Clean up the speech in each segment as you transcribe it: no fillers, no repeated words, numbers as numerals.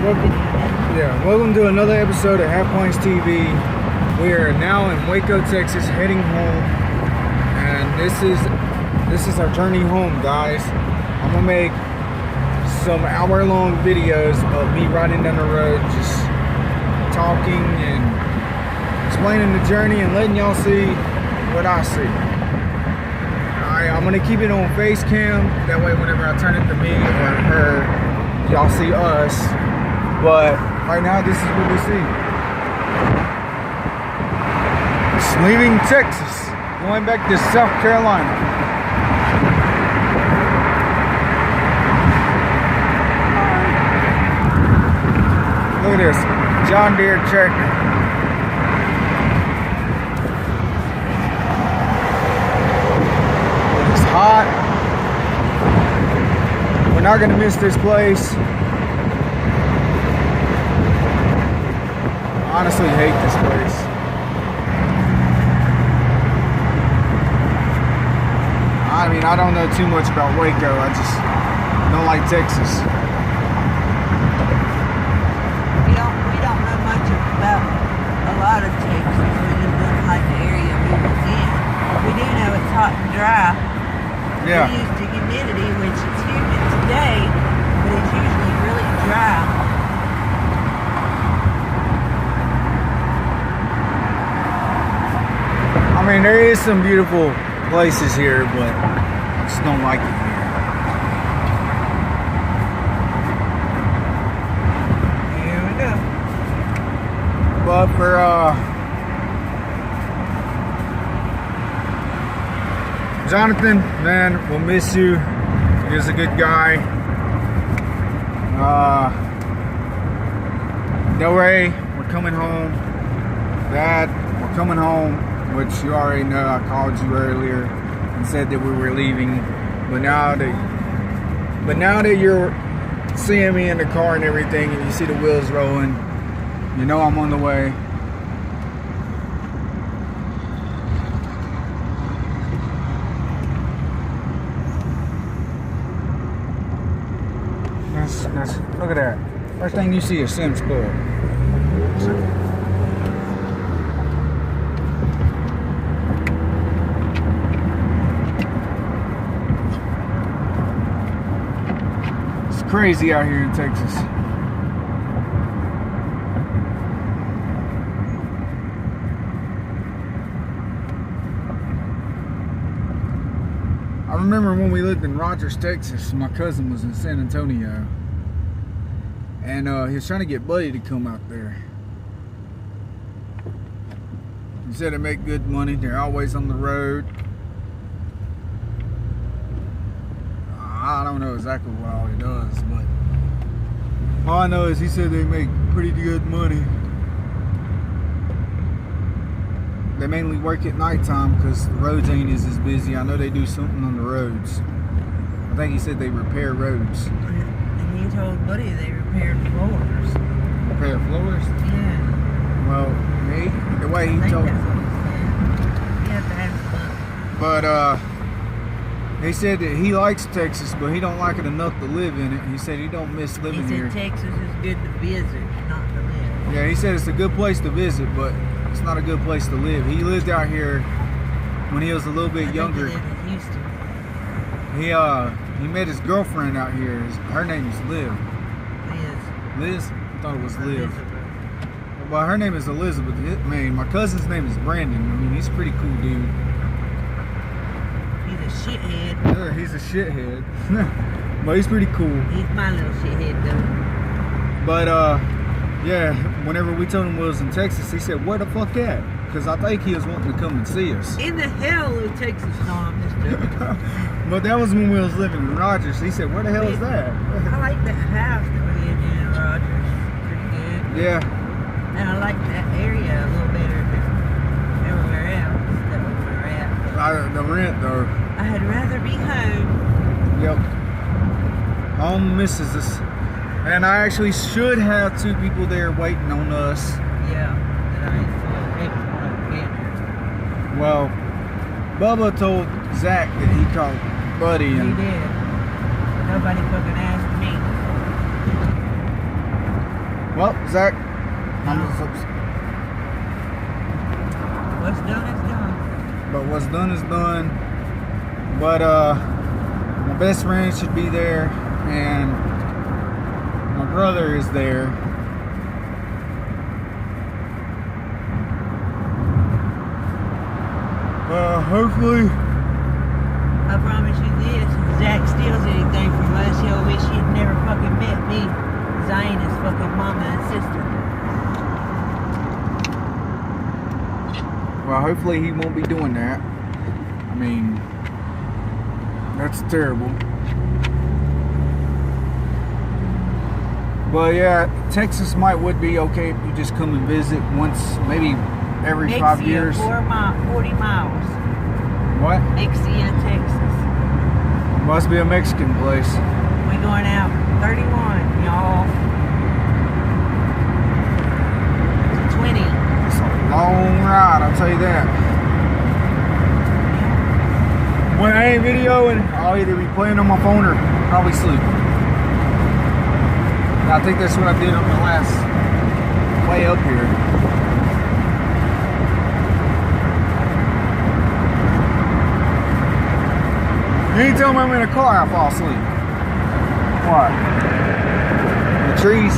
Welcome to another episode of Half Points TV. We are now in Waco, Texas, heading home, and this is our journey home, guys. I'm gonna make some hour-long videos of me riding down the road, just talking and explaining the journey and letting y'all see what I see. I'm gonna keep it on face cam, that way whenever I turn it to me or her, y'all see us. But right now, this is what we see. It's leaving Texas, going back to South Carolina. Look at this, John Deere tractor. It's hot. We're not gonna miss this place. Honestly hate this place. I mean, I don't know too much about Waco. I just don't like Texas. We don't know much about a lot of Texas. We just don't like the area we was in. We do know it's hot and dry. Yeah. We're used to humidity, which is humid today, but it's usually really dry. I mean, there is some beautiful places here, but I just don't like it here. Here we go. But for Jonathan, man, we'll miss you. He is a good guy. Del Rey, we're coming home. Dad, we're coming home. Which you already know, I called you earlier and said that we were leaving. But now that you're seeing me in the car and everything, and you see the wheels rolling, you know I'm on the way. That's look at that. First thing you see is Sim's Club. Crazy out here in Texas. I remember when we lived in Rogers, Texas, my cousin was in San Antonio, and he was trying to get Buddy to come out there. He said they make good money, they're always on the road. I don't know exactly what all he does, but all I know is he said they make pretty good money. They mainly work at nighttime because the roads ain't as busy. I know they do something on the roads. I think he said they repair roads. And he told Buddy they repaired floors. Repair floors? Yeah. Well, the way he told me. You have to have fun. But he said that he likes Texas, but he don't like it enough to live in it. He said he don't miss living here. He said Texas is good to visit, not to live. Yeah, he said it's a good place to visit, but it's not a good place to live. He lived out here when he was a little bit younger. He lived in Houston. He met his girlfriend out here. Her name is Liv. Liz? I thought it was Liv. Elizabeth. Well, her name is Elizabeth. Man, my cousin's name is Brandon. I mean, he's a pretty cool dude. Shithead. Yeah, he's a shithead. But he's pretty cool. He's my little shithead though. But yeah, whenever we told him we was in Texas, he said, "Where the fuck at?" Because I think he was wanting to come and see us. In the hell of Texas, no, I'm just joking. But that was when we was living in Rogers. He said, "Where the hell is that?" I like that house that we lived in Rogers. Pretty good. Yeah. And I like that area a little better than everywhere else that we were at. The rent though. I had rather be home. Yep. Home misses us. And I actually should have two people there waiting on us. Yeah, that I ain't here. Well, Bubba told Zach that he called Buddy. He And did. Nobody fucking asked me. Well, Zach, What's done is done. but what's done is done. But my best friend should be there, and my brother is there. Hopefully. I promise you this, if Zach steals anything from us, he'll wish he'd never fucking met me. Cause I ain't his fucking mama and sister. Well, hopefully he won't be doing that. I mean, that's terrible. But yeah, Texas would be okay if you just come and visit once, maybe every 5 years. 40 miles. What? Exia, Texas. Must be a Mexican place. We going out 31, y'all. It's 20. It's a long ride, I'll tell you that. When I ain't videoing, I'll either be playing on my phone or probably sleep. I think that's what I did on the last way up here. Anytime I'm in a car, I fall asleep. What? The trees?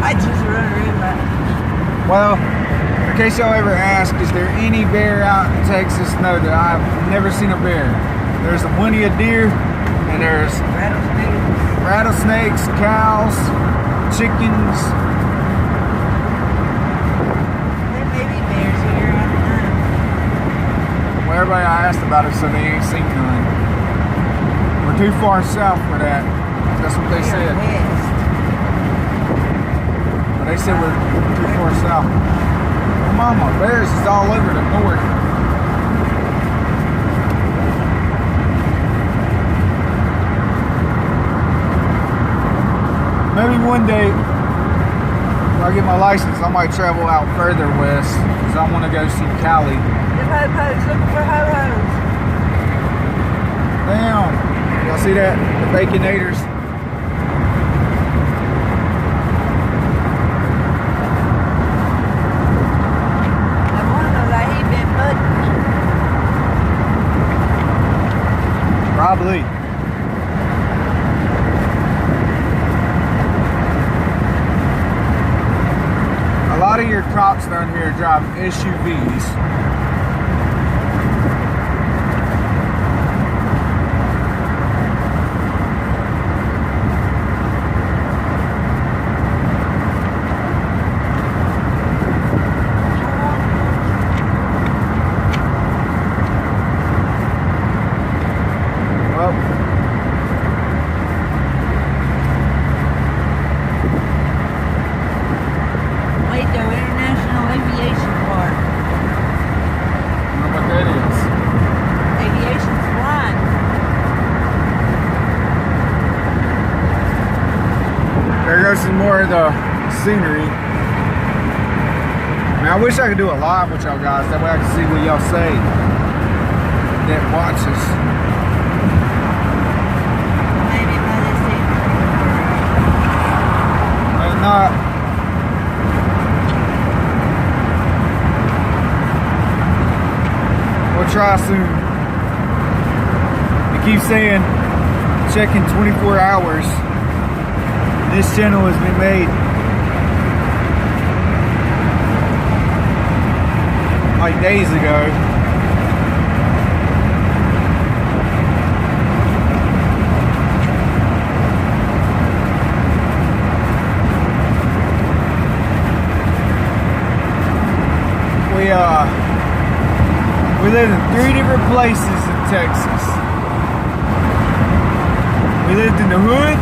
I just run around like. Well, in case y'all ever ask, is there any bear out in Texas? No, that I've never seen a bear. There's plenty of deer, and there's rattlesnakes, cows, chickens. There may be bears here, I don't know. Well, everybody I asked about it said they ain't seen none. We're too far south for that. That's what they said. West. But they said we're too far south. Well, mama, bears is all over the north. Maybe one day, when I get my license, I might travel out further west because I want to go see Cali. The ho-hos, looking for ho-hos. Damn. Y'all see that? The Baconators. That one looks like he been mudding. Probably. A lot of your cops down here drive SUVs. Well, Waco International Aviation Park. I don't know what that is. Aviation's flying. There goes some more of the scenery. Man, I wish I could do a live with y'all guys. That way I can see what y'all say that watches. Maybe by this evening. But not. We'll try soon. It keeps saying checking 24 hours. This channel has been made like days ago. We lived in 3 different places in Texas. We lived in the hood,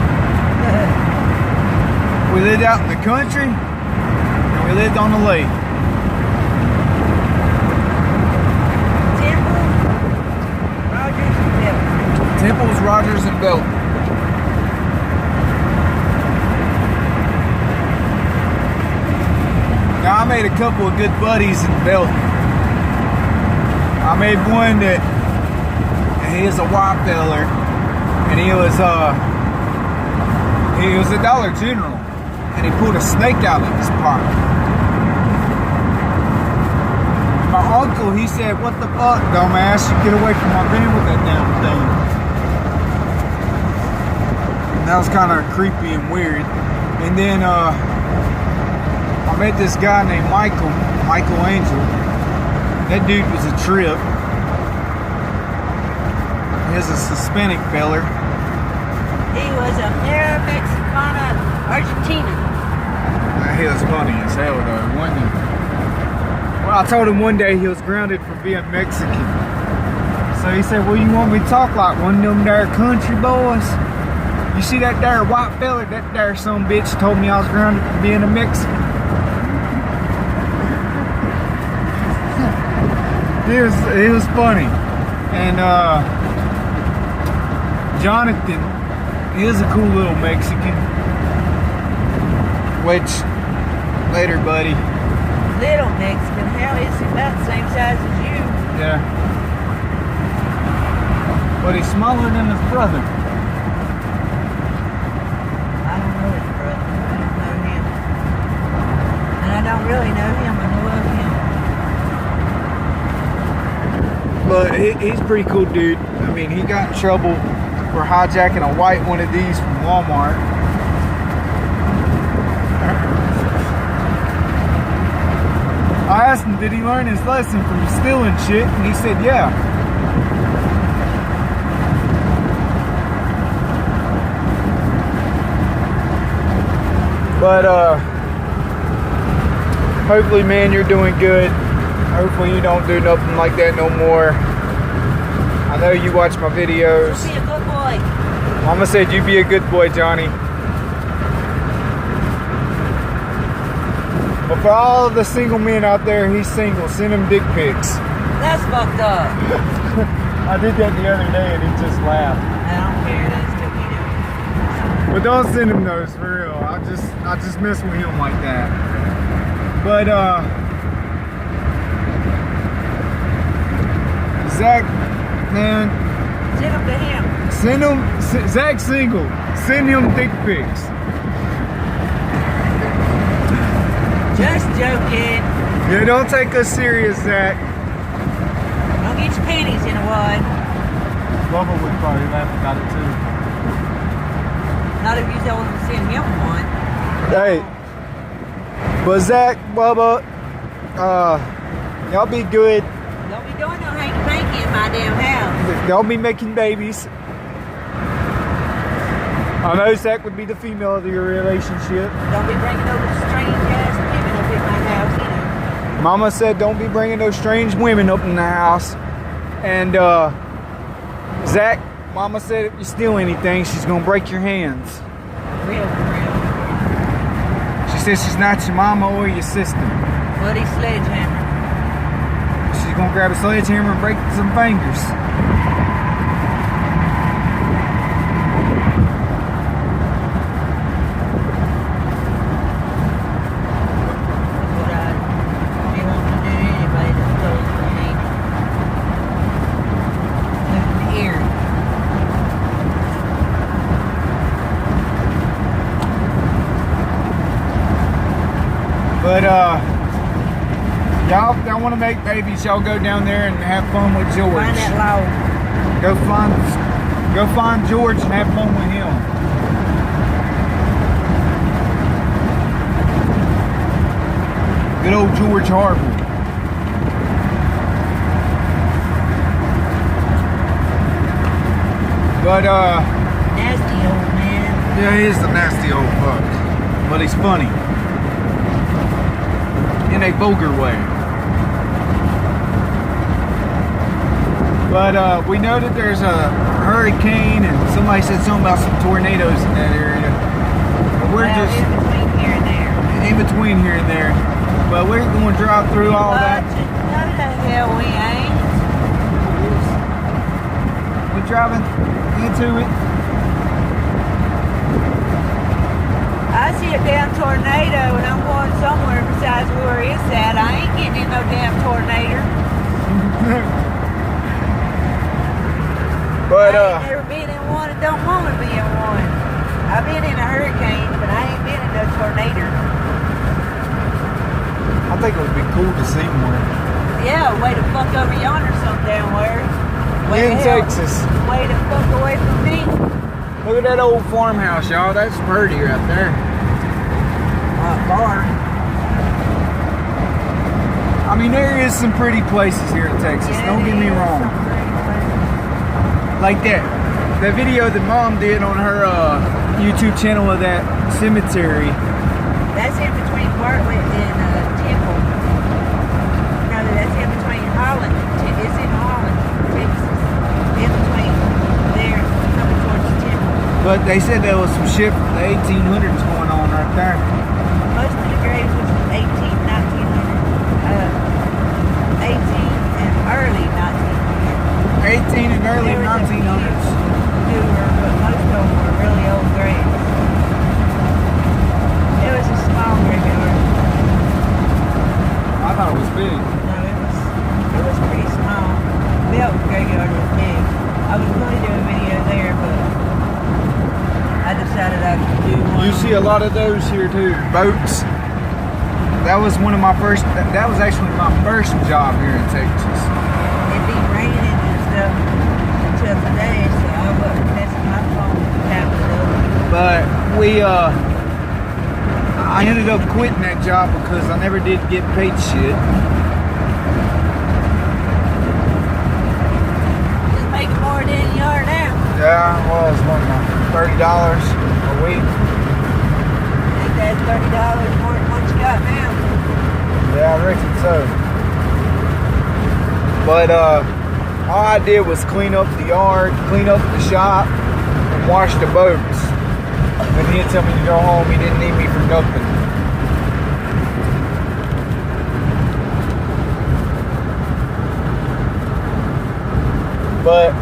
we lived out in the country, and we lived on the lake. Temple, Rogers and Belton. Temples, Rogers, and Belton. Now I made a couple of good buddies in Belton. I made one that he is a white feller, and he was He was a Dollar General, and he pulled a snake out of his pocket. My uncle, he said, "What the fuck, dumbass? You get away from my van with that damn thing." And that was kind of creepy and weird. And then I met this guy named Michael Angel. That dude was a trip. He was a Hispanic feller. He was a Mexicana, Argentina. He was funny as hell though, wasn't he? Well, I told him one day he was grounded for being Mexican. So he said, "Well, you want me to talk like one of them there country boys? You see that there white fella? That there some bitch told me I was grounded for being a Mexican." It was funny. And Jonathan is a cool little Mexican. Which, later, buddy. Little Mexican. Hell, he's about the same size as you. Yeah. But he's smaller than his brother. I don't know his brother. I don't know him. And I don't really know him. I know of him. But he's a pretty cool dude. I mean, he got in trouble for hijacking a white one of these from Walmart. I asked him, did he learn his lesson from stealing shit? And he said, yeah. But hopefully, man, you're doing good. Hopefully you don't do nothing like that no more. I know you watch my videos. Be a good boy. Mama said you be a good boy, Johnny. But for all of the single men out there, he's single. Send him dick pics. That's fucked up. I did that the other day and he just laughed. I don't care. That's what we do. But don't send him those for real. I just mess with him like that. But Zach, man, Send him to him. send him. Zach's single. Send him dick pics. Just joking. Yeah, don't take us serious, Zach. Don't get your panties in a wad. Bubba would probably laugh about it too. Not if you told him to send him one. Hey, but Zach, Bubba, y'all be good. Don't be doing no hanky-panky in my damn house. Don't be making babies. I know Zach would be the female of your relationship. Don't be bringing over strange-ass women up in my house either. Mama said don't be bringing those strange women up in the house. And Zach, Mama said if you steal anything, she's gonna break your hands. Real for real. She said she's not your mama or your sister. Bloody sledgehammer. She's gonna grab a sledgehammer and break some fingers. That's what I be wanting to do to anybody that stole from me. Looking here. But y'all want to make babies, y'all go down there and have fun with George. Find that law. Go find George and have fun with him. Good old George Harvey. But Nasty old man. yeah, he is the nasty old fuck. But he's funny. In a vulgar way. But we know that there's a hurricane and somebody said something about some tornadoes in that area. But we're Well, just in between here and there. in between here and there. But we're going to drive through all that. No, the hell we ain't. We're driving into it. I see a damn tornado and I'm going somewhere besides where it's at. I ain't getting in no damn tornado. But I ain't never been in one and don't want to be in one. I've been in a hurricane, but I ain't been in no tornado. I think it would be cool to see one. Yeah, way to fuck over yonder somewhere. In Texas. Way to fuck away from me. Look at that old farmhouse, y'all. That's pretty right there. Barn. I mean, there is some pretty places here in Texas. Yeah, Don't get me wrong. Like that video that Mom did on her YouTube channel of that cemetery. That's in between Bartlett and Temple. No, that's in between Holland. It's in Holland, Texas. In between there, coming towards the Temple. But they said there was some shit from the 1800s going on right there. Most of the graves was 1900. 18 and early 1900. 18 and early 1900s. Newer, but most of them were really old graves. It was a small graveyard. I thought it was big. No, it was pretty small. Belton graveyard was big. I was going to do a video there, but I decided I could do one. You see a lot of those here too. Boats. That was one of my first. That was actually my first job here in Texas. It be raining and stuff until today, so I wasn't messing my phone with the tablet up. But I ended up quitting that job because I never did get paid shit. Just making more than you are now. Yeah, well, it's $30 a week. I think that's $30 more than what you got now. Yeah, I reckon so. But all I did was clean up the yard, clean up the shop, and wash the boats. And he'd tell me to go home. He didn't need me for nothing. But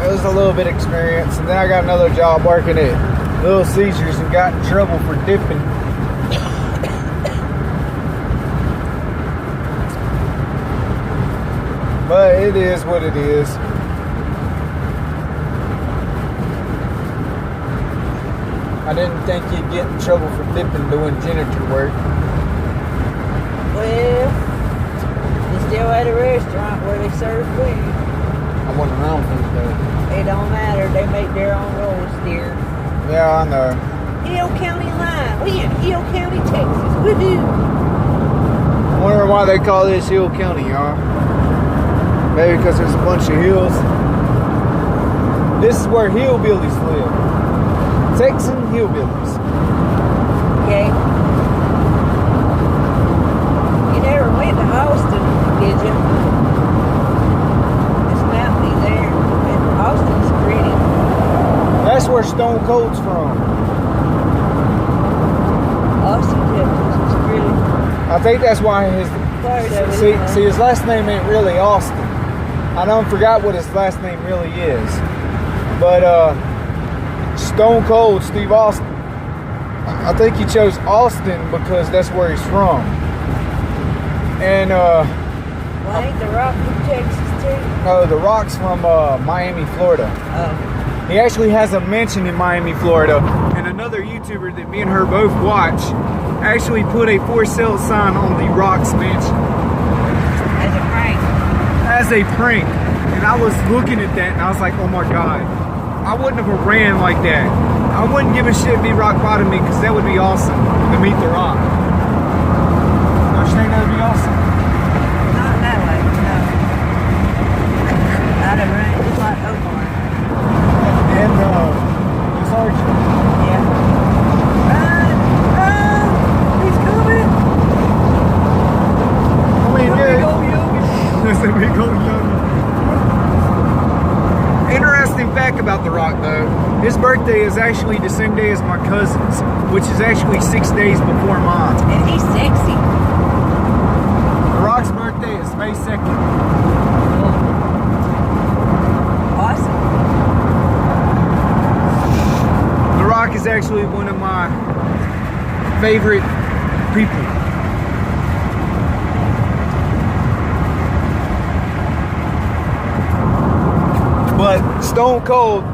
it was a little bit of experience. And then I got another job working at Little Caesars and got in trouble for dipping. But it is what it is. I didn't think you'd get in trouble for dipping doing janitor work. Well, you still at a restaurant where they serve food. I wasn't around for it though. It don't matter. They make their own rules, dear. Yeah, I know. Hill County line. We in Hill County, Texas. Woohoo! I wonder why they call this Hill County, y'all. Maybe because there's a bunch of hills. This is where hillbillies live. Texan hillbillies. Okay. You never went to Austin, did you? It's mountainy there. And Austin's pretty. That's where Stone Cold's from. Austin, Texas is pretty. I think that's why his Part of it, see his last name ain't really Austin. I don't forgot what his last name really is. But Stone Cold Steve Austin. I think he chose Austin because that's where he's from. And Well, ain't The Rock from Texas too? no, The Rock's from Miami, Florida. Oh. He actually has a mansion in Miami, Florida. And another YouTuber that me and her both watch actually put a for sale sign on The Rock's mansion. As a prank. As a prank. And I was looking at that and I was like, oh my God. I wouldn't have ran like that. I wouldn't give a shit if B-Rock bottomed me because that would be awesome to meet The Rock. Don't you think that would be awesome? Not that way, no. I'd have run just like Omar. And it's Archie. Yeah. Run! Run! He's coming! I mean, Big yeah. old yogi. There's a big old yogi. Interesting fact about The Rock though, his birthday is actually the same day as my cousin's, which is actually 6 days before mine. And he's sexy. The Rock's birthday is May 2nd. Awesome. The Rock is actually one of my favorite people. But Stone Cold,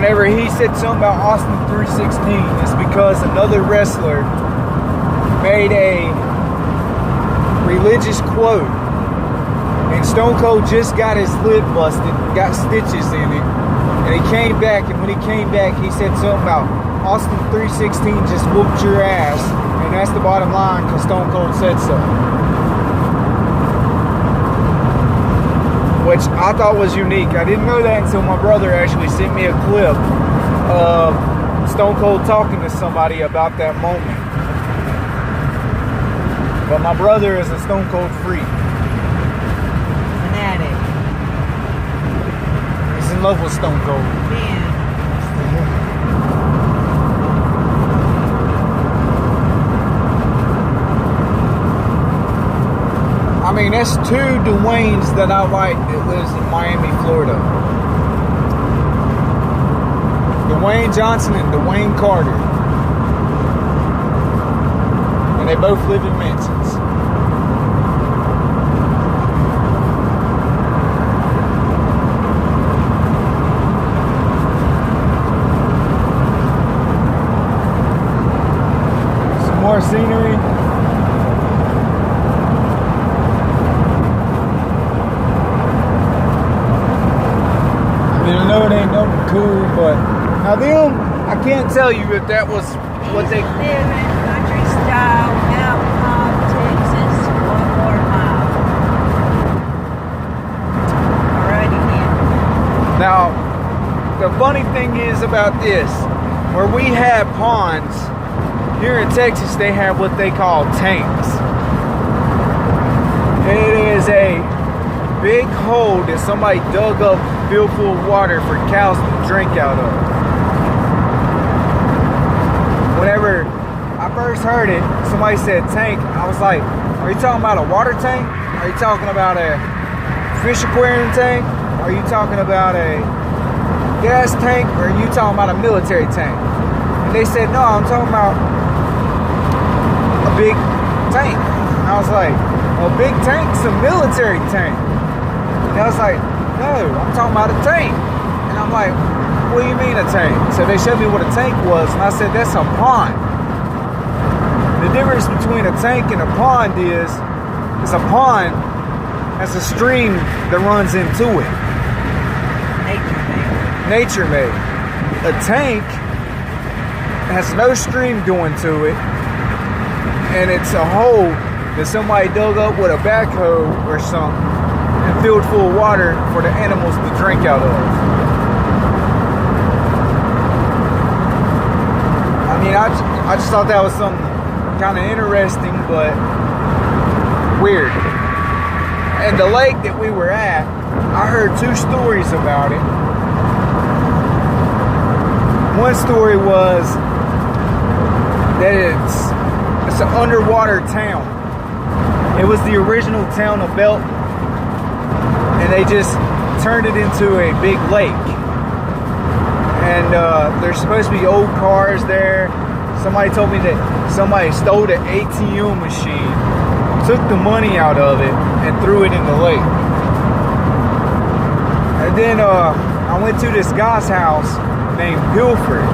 whenever he said something about Austin 316, it's because another wrestler made a religious quote, and Stone Cold just got his lip busted, got stitches in it, and he came back, and when he came back, he said something about Austin 316 just whooped your ass, and that's the bottom line because Stone Cold said so. Which I thought was unique. I didn't know that until my brother actually sent me a clip of Stone Cold talking to somebody about that moment. But my brother is a Stone Cold freak. Fanatic. He's in love with Stone Cold. Man. I mean, that's two Dwaynes that I like that lives in Miami, Florida. Dwayne Johnson and Dwayne Carter. And they both live in mansions. Some more scenery. I know it ain't nothing cool, but now them, I can't tell you if that was what they live in country style, outlaw, Texas, 1 quarter mile. Alrighty then. Now, the funny thing is about this, where we have ponds, here in Texas they have what they call tanks. It is a big hole that somebody dug up filled full of water for cows to drink out of. Whenever I first heard it, somebody said tank. I was like, are you talking about a water tank? Are you talking about a fish aquarium tank? Are you talking about a gas tank? Or are you talking about a military tank? And they said, no, I'm talking about a big tank. And I was like, a big tank's a military tank. And I was like, no, I'm talking about a tank. And I'm like, what do you mean a tank? So they showed me what a tank was, and I said, that's a pond. The difference between a tank and a pond is a pond has a stream that runs into it. Nature made. A tank has no stream going to it, and it's a hole that somebody dug up with a backhoe or something and filled full of water for the animals to drink out of. I mean, I just thought that was something kind of interesting, but weird. And the lake that we were at, I heard 2 stories about it. One story was that it's an underwater town. It was the original town of Belton, and they just turned it into a big lake. And there's supposed to be old cars there. Somebody told me that somebody stole the ATM machine, took the money out of it, and threw it in the lake. And then I went to this guy's house named Pilford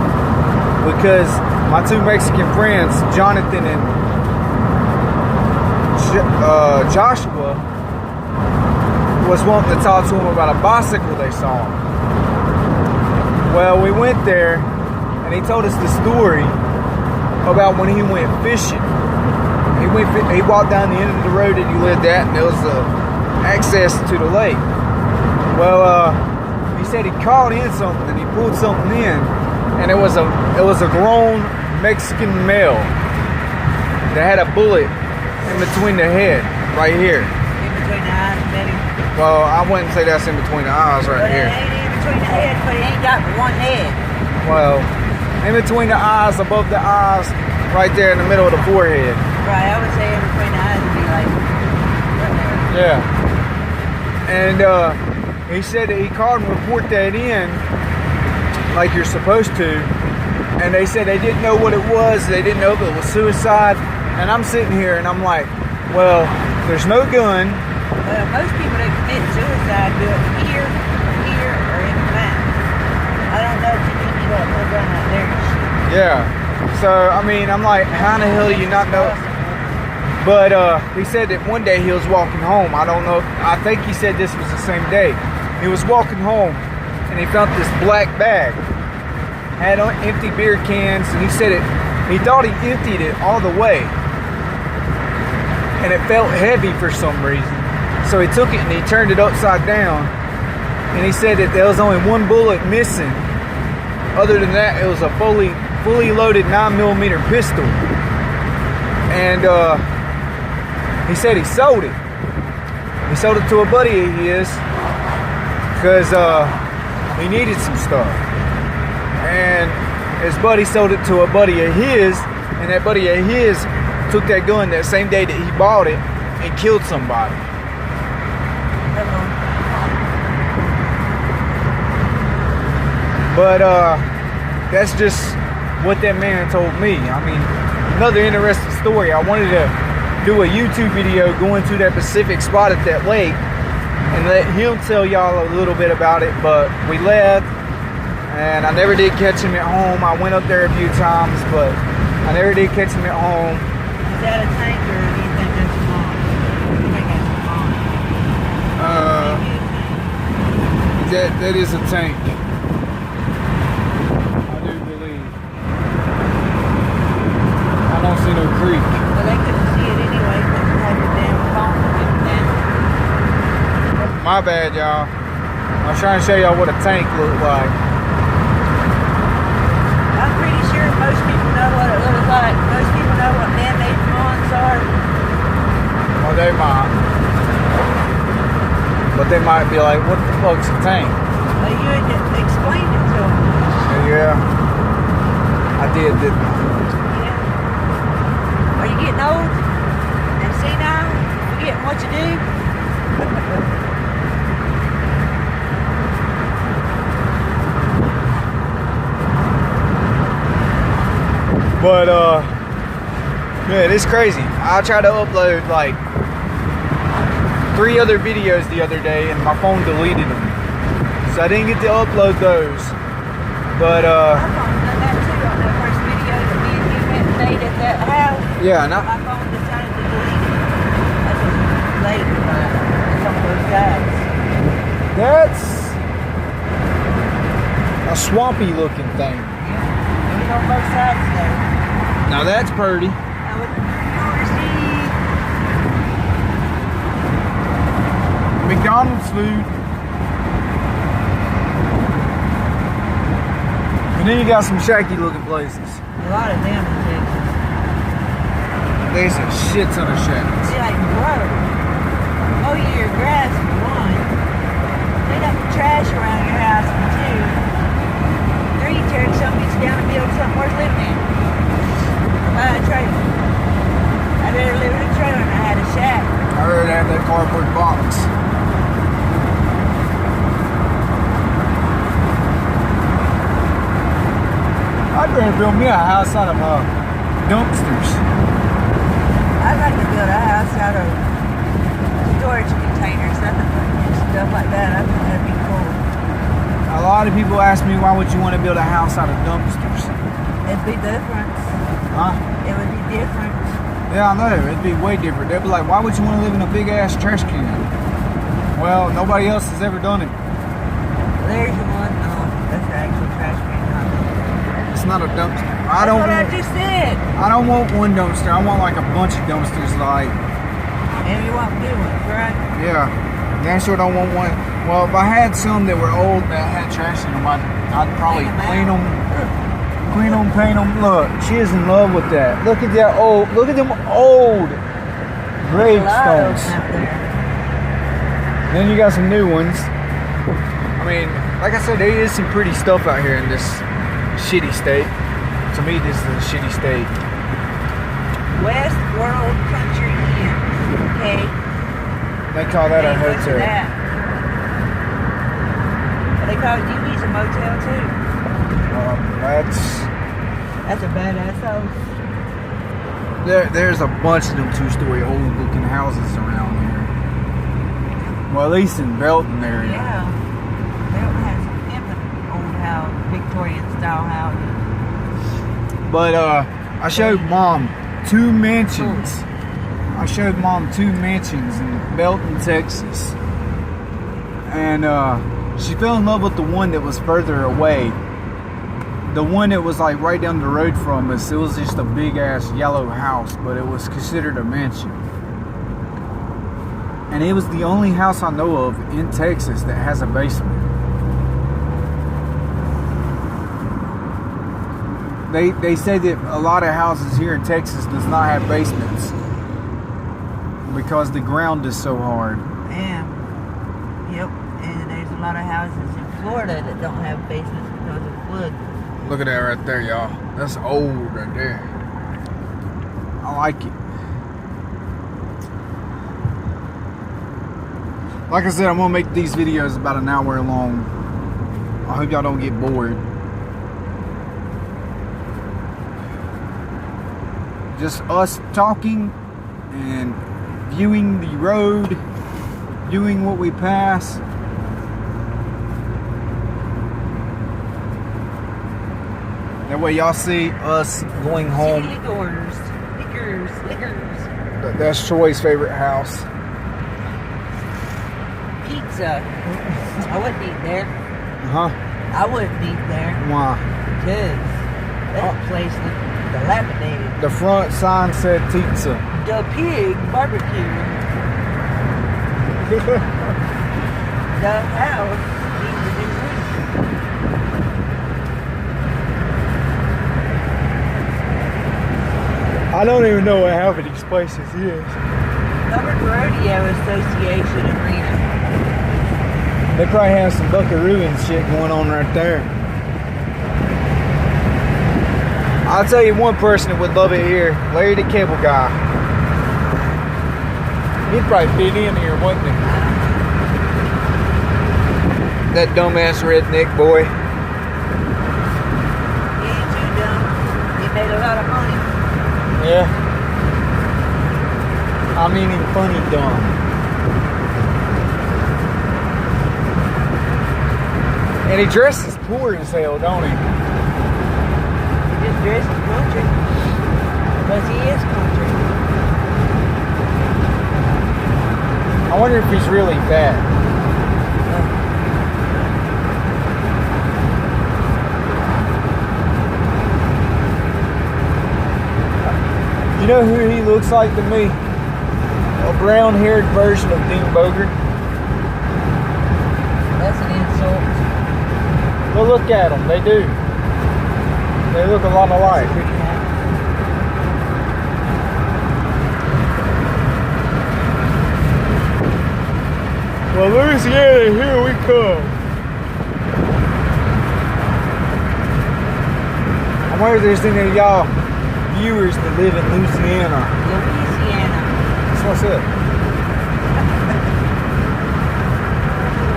because my 2 Mexican friends, Jonathan and Joshua, was wanting to talk to him about a bicycle they saw. Well, we went there, and he told us the story about when he went fishing. He walked down the end of the road that he lived at, and there was access to the lake. Well, he said he caught in something, and he pulled something in, and it was a grown Mexican male that had a bullet in between the head, right here. In between the eyes, maybe. Well, I wouldn't say that's in between the eyes right here. It ain't in between the head, but it ain't got one head. Well, in between the eyes, above the eyes, right there in the middle of the forehead. Right, I would say in between the eyes would be like right there. Yeah. And he said that he called and reported that in like you're supposed to. And they said they didn't know what it was. They didn't know if it was suicide. And I'm sitting here and I'm like, well, there's no gun. Well, most people that commit suicide do it here, or in the mouth. I don't know if you Yeah. So, I mean, I'm like, how in the hell do you not know? But he said that one day he was walking home. I don't know. I think he said this was the same day. He was walking home and he found this black bag. Had empty beer cans, and he said he thought he emptied it all the way. And it felt heavy for some reason. So he took it and he turned it upside down. And he said that there was only one bullet missing. Other than that, it was a fully loaded 9mm pistol. And he said he sold it. He sold it to a buddy of his because he needed some stuff. And his buddy sold it to a buddy of his, and that buddy of his took that gun that same day that he bought it and killed somebody. But that's just what that man told me. I mean, another interesting story. I wanted to do a YouTube video going to that Pacific spot at that lake and let him tell y'all a little bit about it, but we left and I never did catch him at home. I went up there a few times, but I never did catch him at home. Is that a tank or do you think that's a bomb? You think that's a bomb? That is a tank. I do believe. I don't see no creek. Well, they couldn't see it anyway because it had the damn phone down. My bad, y'all. I was trying to show y'all what a tank looked like. I'm pretty sure most people know what it looks like. Most people know what man-made ponds are. Well, they might. But they might be like, what the fuck's a tank? Well, you had explained it to them. Yeah. I did, didn't I? Yeah. Are you getting old and senile? Forgetting what you do? But, man, it's crazy. I tried to upload, like, 3 other videos the other day, and my phone deleted them. So I didn't get to upload those. But, My phone done that too on that first video that me and you made at that house. yeah, My phone decided to delete it. That's just late, but it's on both sides. that's a swampy looking thing. Yeah. It's on both sides there. Now that's pretty. Now look at the McDonald's food. And then you got some shaky looking places. a lot of them in Texas. There's a shit ton of shacks. See, like, bro, mow your grass for one. Clean up the trash around your house for 2. 3, tear some bitch down and build something worth living in. Buy a trailer. I'd rather live in a trailer than I had a shack. I rather have that cardboard box. I'd rather build me a house out of dumpsters. I'd like to build a house out of storage containers, stuff like that. I think that'd be cool. A lot of people ask me, why would you want to build a house out of dumpsters? It'd be different. Huh? It would be different. Yeah, I know. It'd be way different. They'd be like, why would you want to live in a big ass trash can? Well, nobody else has ever done it. There's the one. Oh, that's the actual trash can. It's not a dumpster. That's what I just said. I don't want one dumpster. I want like a bunch of dumpsters. Like, And you want good ones, right? yeah, damn sure don't want one. Well, if I had some that were old that had trash in them, I'd probably clean them, paint them. Look, she is in love with that. Look at that old. Look at them old gravestones. Then you got some new ones. I mean, like I said, there is some pretty stuff out here in this shitty state. To me, this is a shitty state. West World Country Inn. Okay. They call that a Hey, what's hotel. that? Well, they call UB's a motel too. That's a badass house. There's a bunch of them 2-story old looking houses around here. Well, at least in Belton area. Yeah. They don't have some pimpin' old house, Victorian style houses. But I showed Mom 2 mansions. I showed Mom 2 mansions in Belton, Texas. And she fell in love with the one that was further away. The one that was like right down the road from us, it was just a big ass yellow house, but it was considered a mansion. And it was the only house I know of in Texas that has a basement. They say that a lot of houses here in Texas does not have basements because the ground is so hard. Yeah. Yep. And there's a lot of houses in Florida that don't have basements because of flood. Look at that right there, y'all. That's old right there. I like it. Like I said, I'm gonna make these videos about an hour long. I hope y'all don't get bored. Just us talking and viewing the road, viewing what we pass. That way y'all see us going home. Liquors. That's Troy's favorite house. Pizza. I wouldn't eat there. Huh? I wouldn't eat there. Why? Because that place looked dilapidated. The front sign said pizza. The Pig Barbecue. The house needs a new roof. I don't even know what half of these places is. Hubbard Rodeo Association Arena. They probably have some buckaroo and shit going on right there. I'll tell you one person that would love it here. Larry the Cable Guy. He'd probably fit in here, wouldn't he? That dumbass redneck boy. He ain't too dumb. He made a lot of money. Yeah. I mean, he's funny dumb. And he dresses poor as hell, don't he? He just dresses country. Because he is country. I wonder if he's really fat. You know who he looks like to me? A brown-haired version of Dean Bogart. That's an insult. Well, look at them. They do. They look a lot alike. Well, Louisiana, here we come. I wonder if there's any of y'all viewers that live in Louisiana. Louisiana. That's what I said.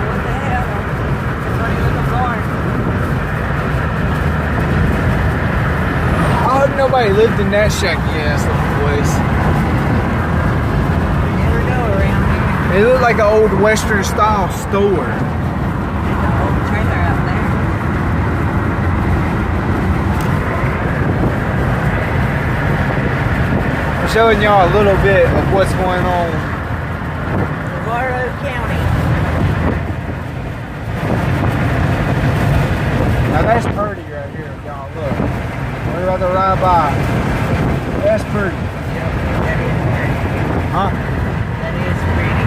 What the hell? Funny little barn. I hope nobody lived in that shacky ass little place. You never know around here. It looked like an old Western style store. There's an old trailer out there. I'm showing y'all a little bit of what's going on. Navarro County. Now that's pretty right here, y'all. Look. We're about to ride by. That's pretty. Yep, that is pretty. Huh? That is pretty.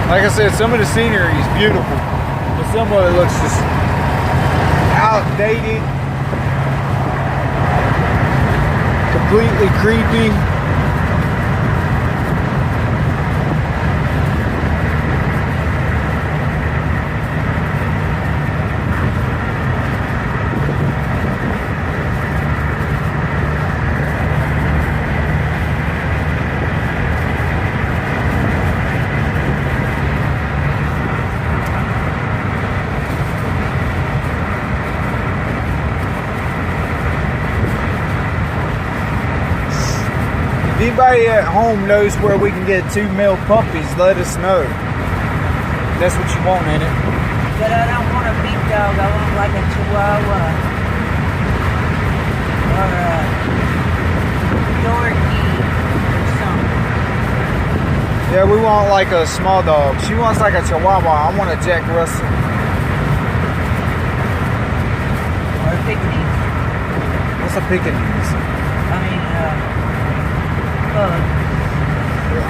Like I said, some of the scenery is beautiful, but some of it looks just outdated, completely creepy. If anybody at home knows where we can get 2 male puppies, let us know. That's what you want, ain't it? But I don't want to beat dog. I want like a Chihuahua or a Yorkie or something. Yeah, we want like a small dog. She wants like a Chihuahua. I want a Jack Russell. Or a Pekingese. What's a Pekingese? I mean, pug.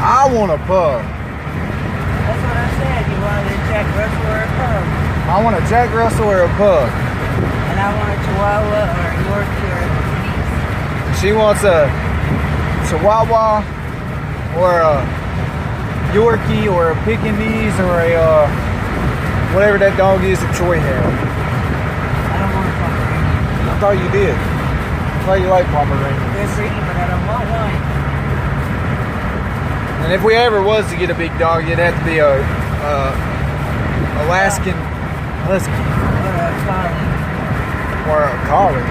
I want a pug. That's what I said. You wanted a Jack Russell or a pug. I want a Jack Russell or a pug. And I want a Chihuahua or a Yorkie or a Pekingese. She wants a Chihuahua or a Yorkie or a Pekingese or a whatever that dog is that Troy had. I don't want a Pomeranian. I thought you did. I thought you liked Pomeranians. They're pretty, but I don't want one. And if we ever was to get a big dog, it'd have to be a Alaskan Husky Or a Collie. or a Collie.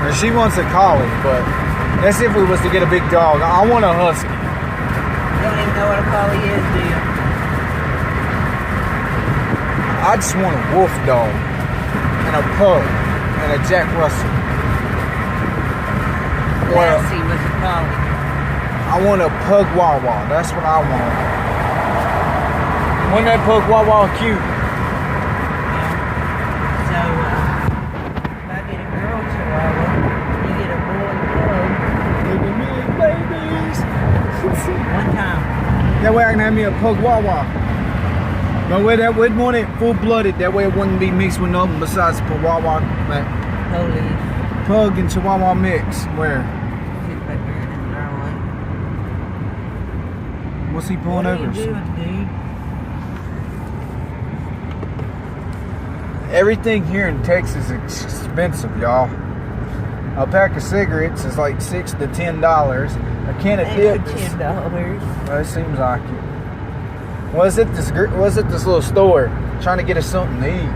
And she wants a Collie, but that's if we was to get a big dog. I want a Husky. You don't even know what a Collie is, do you? I just want a wolf dog and a pug and a Jack Russell. Or Lassie was a Collie. I want a pug wawa. That's what I want. Wasn't that pug wawa cute? So, if I get a girl Chihuahua, you get a boy pug. Babies. One time. That way I can have me a pug wawa. But way that would want it full blooded. That way it wouldn't be mixed with nothing besides pug wawa. Police. Pug and Chihuahua mix. Where? Sit back there in his driveway. What's he pulling What are over? you doing, dude? Everything here in Texas is expensive, y'all. A pack of cigarettes is like $6 to $10. A can of dip is $10. well, it seems like it. Was it this little store trying to get us something to eat?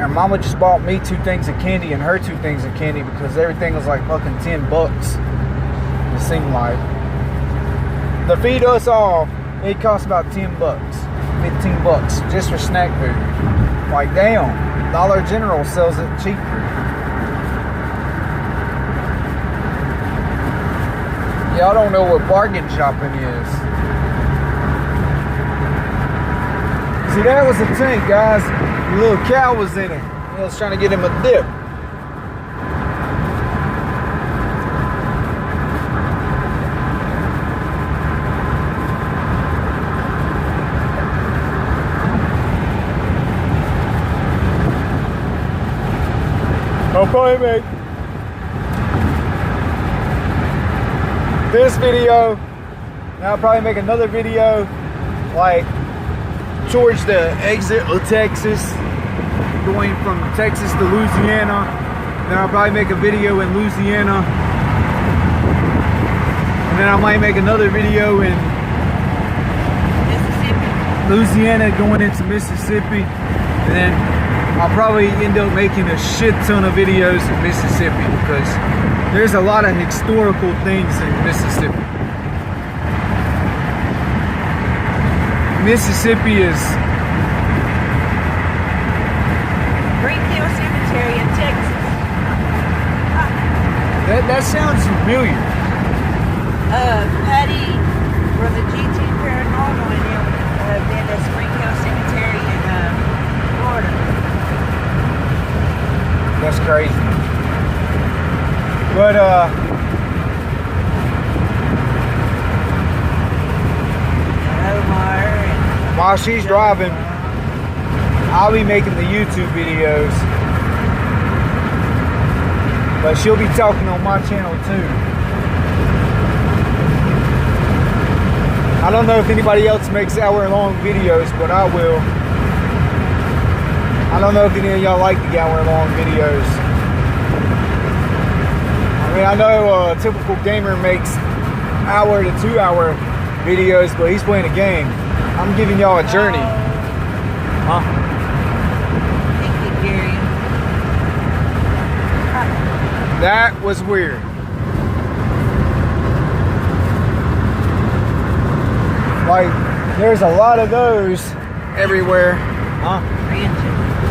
And Mama just bought me 2 things of candy and her 2 things of candy because everything was like fucking $10. It seemed like. To feed us all, it cost about $10, $15 just for snack food. Like damn, Dollar General sells it cheaper. Y'all don't know what bargain shopping is. See, that was the tank, guys. The little cow was in it. I was trying to get him a dip. I'll probably make this video, and I'll probably make another video like towards the exit of Texas, going from Texas to Louisiana. Then I'll probably make a video in Louisiana, and then I might make another video in Mississippi. Louisiana going into Mississippi, and then I'll probably end up making a shit ton of videos in Mississippi because there's a lot of historical things in Mississippi. Mississippi is Greenfield Cemetery in Texas. that sounds familiar. Patty from the GT Paranormal and him been to Springhill Cemetery in Florida. That's crazy. But Omar and while she's driving, I'll be making the YouTube videos. But she'll be talking on my channel too. I don't know if anybody else makes hour-long videos, but I will. I don't know if any of y'all like the hour-long videos. I mean, I know a typical gamer makes hour to 2 hour videos, but he's playing a game. I'm giving y'all a journey. Huh? Thank you, Gary. That was weird. Like, there's a lot of those everywhere. Huh? Ranches.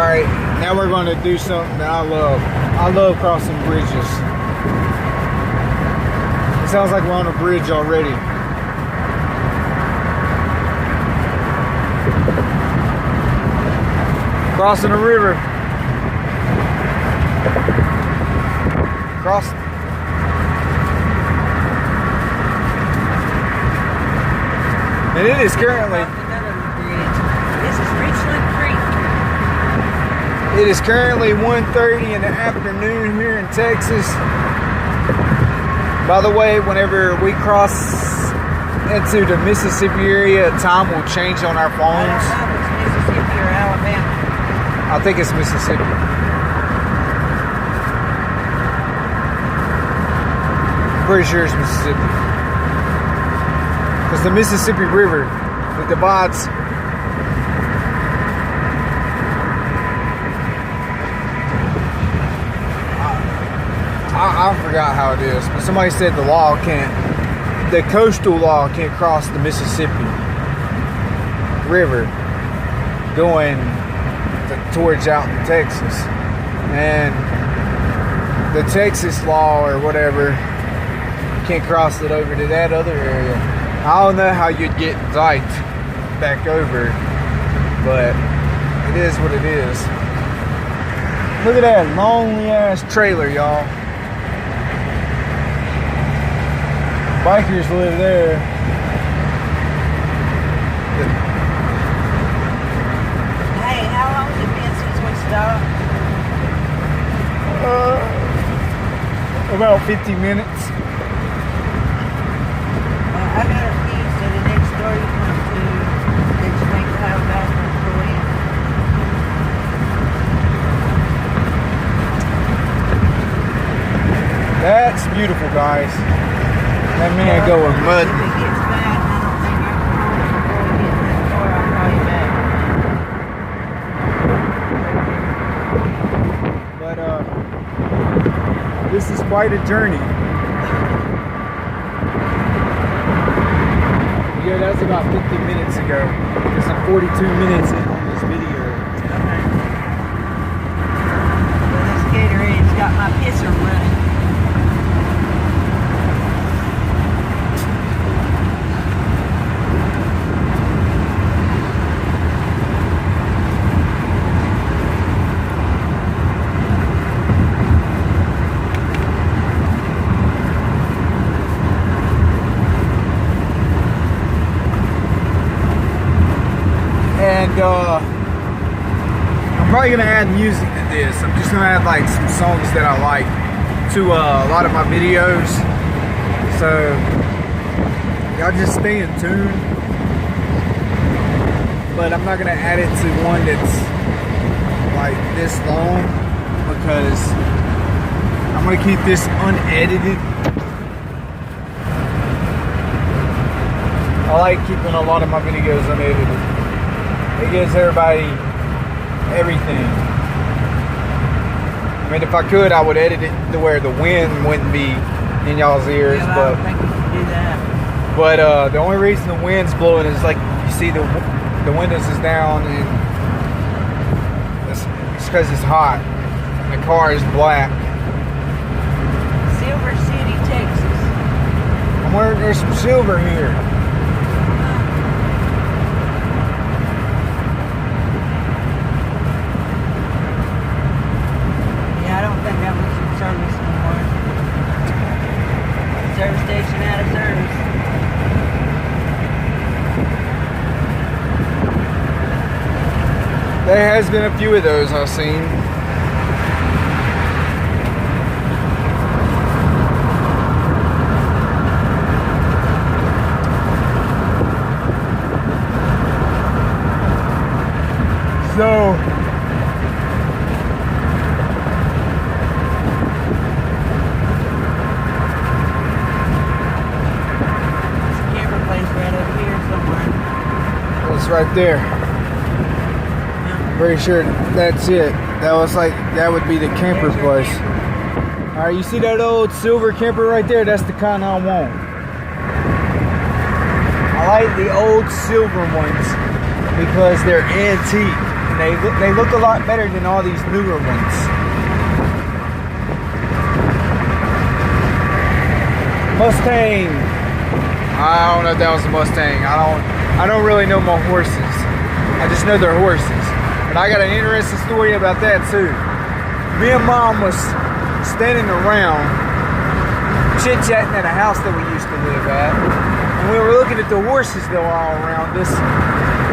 right, now we're going to do something that I love. I love crossing bridges. It sounds like we're on a bridge already. Crossing a river. Cross. And it is currently. This is Richland Creek. It is currently 1:30 in the afternoon here in Texas. By the way, whenever we cross into the Mississippi area, time will change on our I don't phones. know if it's Mississippi or Alabama. I think it's Mississippi. Pretty sure it's Mississippi. Because the Mississippi River, it divides. I forgot how it is, but somebody said the coastal law can't cross the Mississippi River going towards out in Texas. And the Texas law or whatever can't cross it over to that other area. I don't know how you'd get Zite back over, but it is what it is. Look at that lonely ass trailer, y'all. Bikers live there. Hey, how long has it been since we stopped? About 50 minutes. I got a keys to the next door you come to that you make the whole bathroom go in. That's beautiful, guys. That man go with mud. If it gets bad, I don't think I can get in that door. I'll call you back. But this is quite a journey. Yeah, that was about 50 minutes ago. Because I'm 42 minutes in on this video. Okay. Well, this Gatorade's got my pisser running. And I'm probably gonna add music to this. I'm just gonna add like some songs that I like to a lot of my videos. So y'all just stay in tune. But I'm not gonna add it to one that's like this long because I'm gonna keep this unedited. I like keeping a lot of my videos unedited. It gives everybody everything. I mean, if I could, I would edit it to where the wind wouldn't be in y'all's ears. Well, I But don't think you can do that. the only reason the wind's blowing is like you see the windows is down, and it's because it's hot. And the car is black. Silver City, Texas. I'm wondering there's some silver here. Yeah, I don't think that was in service anymore. Service station out of service. There has been a few of those I've seen. So There's a camper place right over here somewhere. it's right there. Yeah. Pretty sure that's it. That would be the camper There's your place. camper. Alright, you see that old silver camper right there? That's the kind I want. I like the old silver ones. because they're antique and they look a lot better than all these newer ones. Mustang. I don't know if that was a Mustang. I don't really know my horses. I just know they're horses. And I got an interesting story about that too. Me and Mom was standing around chit-chatting at a house that we used to live at. And we were looking at the horses that were all around us.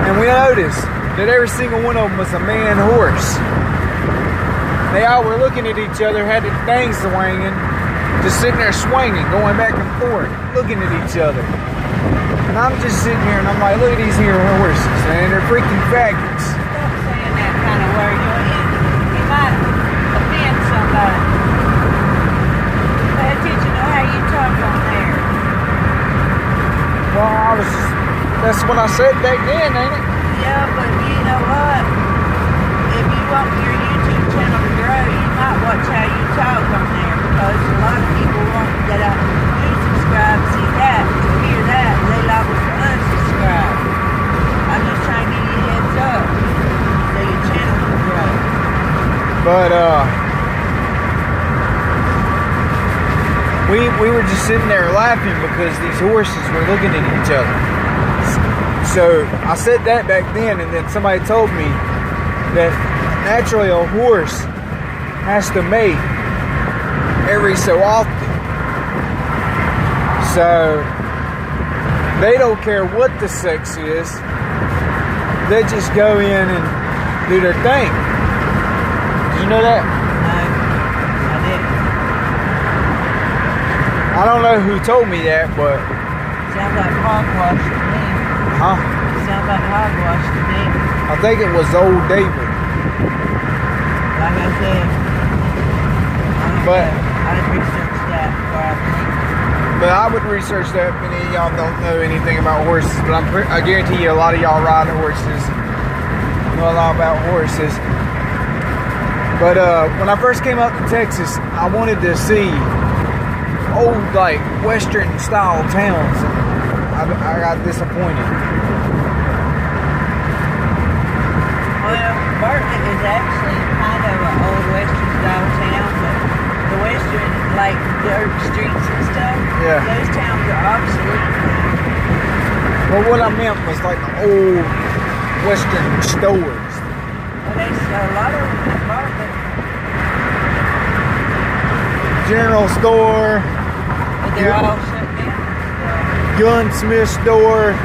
And we noticed that every single one of them was a man horse. They all were looking at each other, had their things swinging, just sitting there swinging, going back and forth, looking at each other. And I'm just sitting here and I'm like, look at these here horses, man. They're freaking faggots. Stop saying that kind of word. You might offend somebody. Pay attention to how you talk on there. Well, that's what I said back then, ain't it? Yeah, but you know what? If you want your YouTube channel to grow, you might watch how you talk on there, because a lot of people want that do subscribe, see that, to hear that, they like to unsubscribe. I'm just trying to give you a heads up so your channel can grow. But we were just sitting there laughing because these horses were looking at each other. So I said that back then, and then somebody told me that naturally a horse has to mate every so often. So they don't care what the sex is. They just go in and do their thing. Did you know that? No, I didn't. I don't know who told me that, but Sounds like hogwash to me. huh? Sounds like hogwash to me. I think it was old David. Like I said, But I didn't research that before I believe. But I would research that if any of y'all don't know anything about horses. But I guarantee you a lot of y'all ride horses, know a lot about horses. But when I first came out to Texas, I wanted to see old, like, Western style towns. And I got disappointed. Well, Bartlett is actually kind of an old Western style town, but the Western, like dirt streets and stuff, Yeah. those towns are obsolete now. But what I meant was like the old Western stores. Well, they sell a lot of them at Bartlett, General store, but they're all shut down. gunsmith store,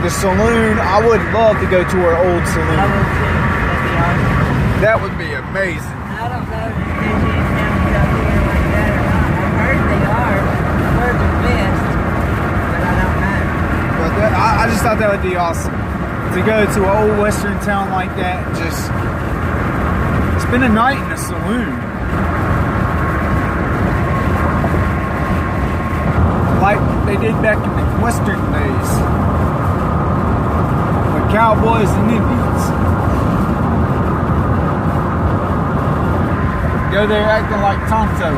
the saloon. I would love to go to her old I saloon. would too. That'd be awesome. That would be amazing. I don't know if there's any towns out here like that or not. I've heard they are. I've heard they're best, but I don't know. But I just thought that would be awesome to go to an old Western town like that and just spend a night in a saloon. Like they did back in the Western days with cowboys and Indians. Go there acting like Tonto.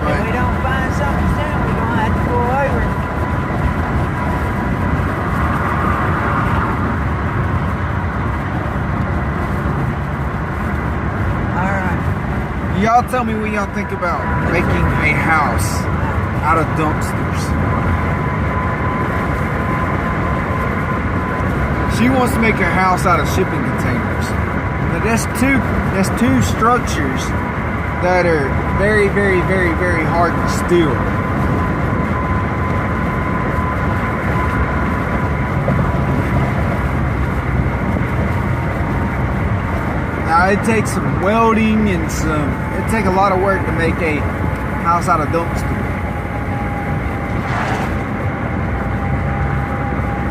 If we don't find something soon, we're gonna have to pull over. Alright. Y'all tell me what y'all think about making a house out of dumpsters. She wants to make a house out of shipping containers. But that's two structures that are very, very, very, very hard to steal. Now it takes some welding and it takes a lot of work to make a house out of dumpster.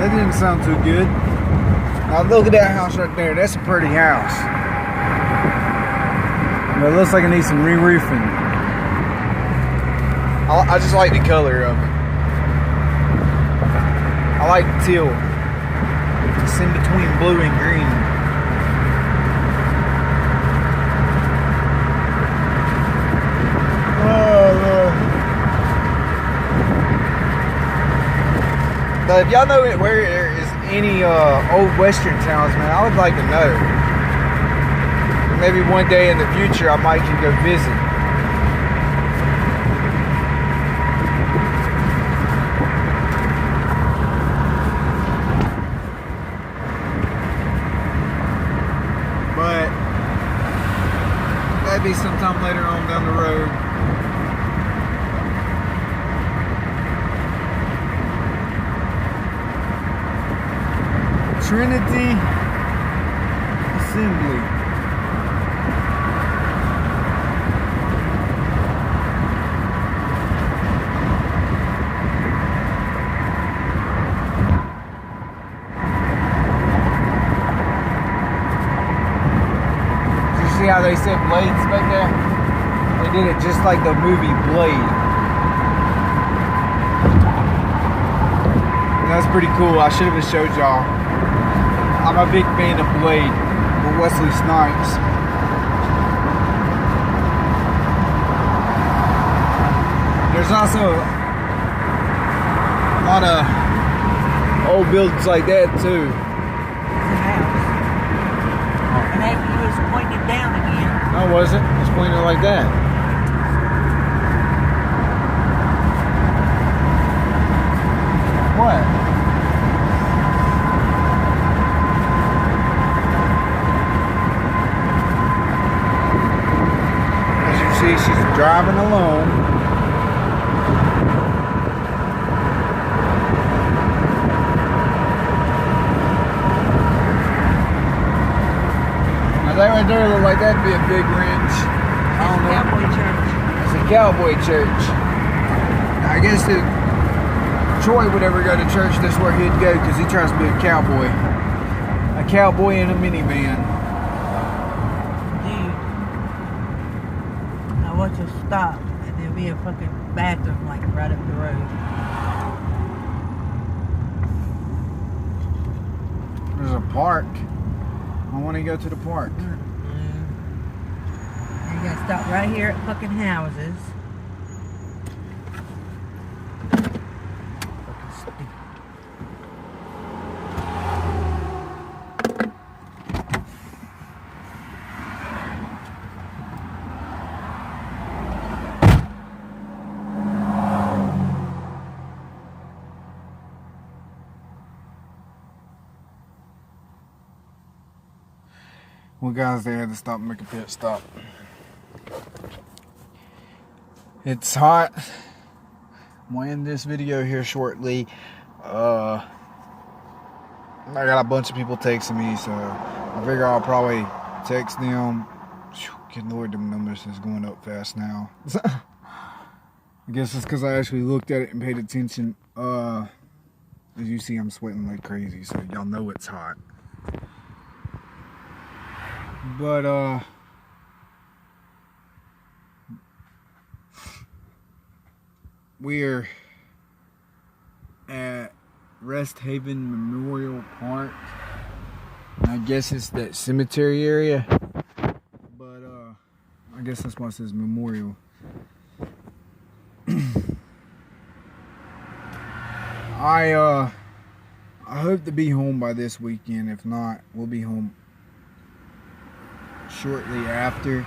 That didn't sound too good. Now look at that house right there. That's a pretty house. But it looks like it needs some re-roofing. I just like the color of it. I like the teal. It's in between blue and green. Oh, Lord. But if y'all know where there is any old western towns, man, I would like to know. Maybe one day in the future I might can go visit. But that'd be sometime later on down the road. Trinity Assembly. Did you see how they said blades back there? They did it just like the movie Blade. That's pretty cool. I should have showed y'all. I'm a big fan of Blade with Wesley Snipes. There's also a lot of old buildings like that too. It's a house. And after you was pointing down again. No, it wasn't. It's pointing like that. What? As you see, she's driving alone. Now that right there look like that'd be a big wrench. I don't know. Cowboy church. It's a cowboy church. I guess if Troy would ever go to church, that's where he'd go because he tries to be a cowboy. A cowboy in a minivan. Dude. Now watch us stop and there'll be a fucking bathroom like right up the road. There's a park. I want to go to the park. And you gotta stop right here at fucking houses. Well, guys, they had to stop and make a pit stop. It's hot. I'm gonna end this video here shortly. I got a bunch of people texting me, so I figure I'll probably text them. Good Lord, them numbers is going up fast now. I guess it's because I actually looked at it and paid attention. As you see, I'm sweating like crazy, so y'all know it's hot. But we're at Rest Haven Memorial Park. I guess it's that cemetery area. But I guess that's why it says Memorial. I hope to be home by this weekend. If not, we'll be home shortly after.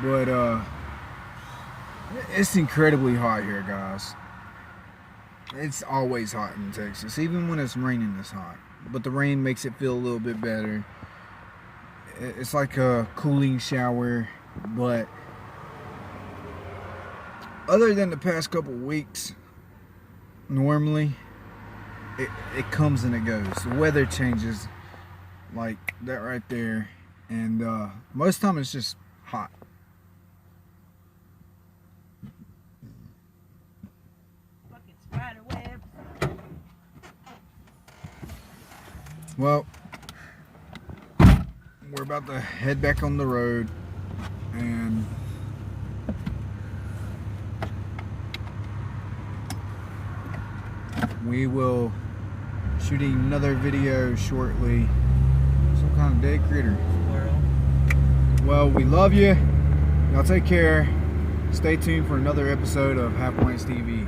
But it's incredibly hot here, guys. It's always hot in Texas, even when it's raining. It's hot, but the rain makes it feel a little bit better. It's like a cooling shower. But other than the past couple weeks, normally it comes and it goes. The weather changes like that right there, and most of the time it's just hot. Fucking Well, we're about to head back on the road, and we will shooting another video shortly. Some kind of dead critter. Well, we love you. Y'all take care. Stay tuned for another episode of Half Points TV.